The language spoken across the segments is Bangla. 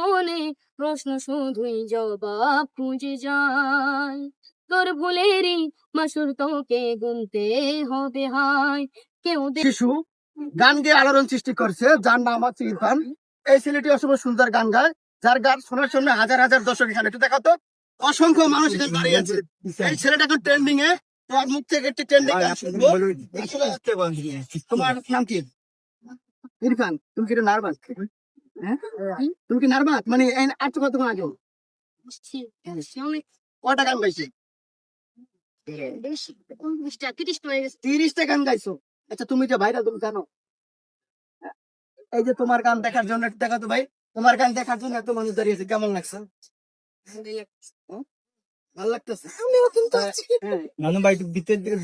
মনে প্রশ্ন শুধুই জবাব খুঁজে যায়। তোর ভুলেরই মাসুর তোকে গুনতে হবে হায়। কেউ শিশু গান গেয়ে আলোড়ন সৃষ্টি করছে, যার নাম হচ্ছে ইরফান। এই ছেলেটি অসম্ভব সুন্দর গান গায়, যার গান শোনার জন্য হাজার হাজার দর্শক এখানে। একটু দেখাতো, অসংখ্য মানুষ এখানে দাঁড়িয়ে আছে। এই ছেলেটা এখন ট্রেন্ডিং এ। তোমার মুখ থেকে একটি ট্রেন্ডিং গান শুনবো। তোমার নাম কি? ইরফান। তুমি কি নার্ভাস? হ্যাঁ, তুমি কি নার্ভাস? মানে আর তো কতক্ষণ আগে কয়টা গান গাইছে? 30টা গান গাইছো। আচ্ছা, তুমি যে ভাইরাল, তুমি জানো এই যে তোমার গান দেখার জন্য, একটু দেখাতো ভাই, তোমার গান দেখার জন্য এত মানুষ দাঁড়িয়েছে, কেমন লাগছে? ভালো লাগতেছে। নানু ভাই ভিতর দিকে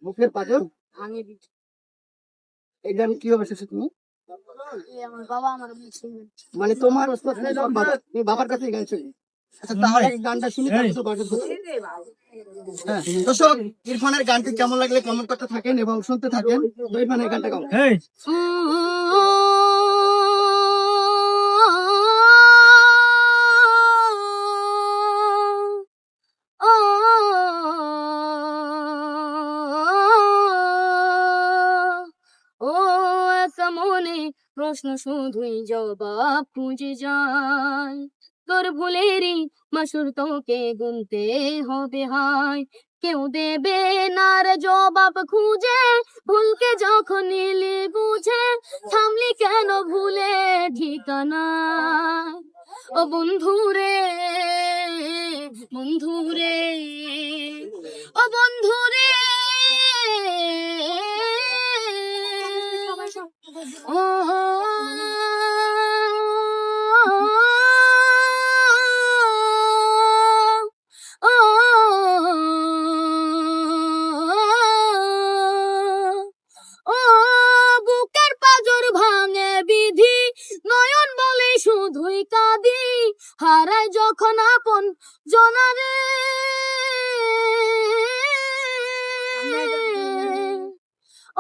মুখের পাজর এই গান কিভাবে শেষে তুমি? আমার বাবা আমার মানে তোমার তুমি বাবার কাছে গান শুনি। আচ্ছা, তাহলে এই গানটা শুনি। হ্যাঁ, দর্শক, ইরফানের গানটি কেমন লাগলে কমেন্ট করতে থাকেন এবং শুনতে থাকেন। ইরফানের গানটা কেমন? ও একা মনে প্রশ্ন শুধুই জবাব খুঁজে যায়। তোর ভুলেরই মাসুর তোকে গুনতে হবে হায়। কেউ দেবে না রে জবাব খুঁজে, ভুলকে যখন নিলি বুঝে, থামলি কেন ভুলে ঠিকানা? ও বন্ধুরে, বন্ধুরে, ও বন্ধুরে, ও ও বুকের পাজর ভাঙে বিধি, নয়ন বলে শুধুই কাঁদি, হারায় যখন আপন জনারে।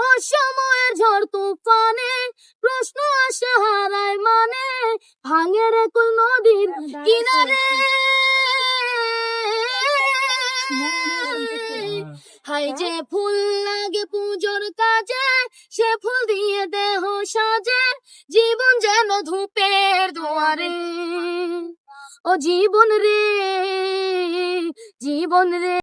ও সময়ের ঝড় তুফানে প্রশ্ন আসে হারায় মানে, ভাঙে রে কুল নদীর কিনারে। হাই যে ফুল লাগে পুজোর কাজে, সে ফুল দিয়ে দেহ সাজে, জীবন যেন ধূপের দুয়ারে। ও জীবন রে, জীবন রে।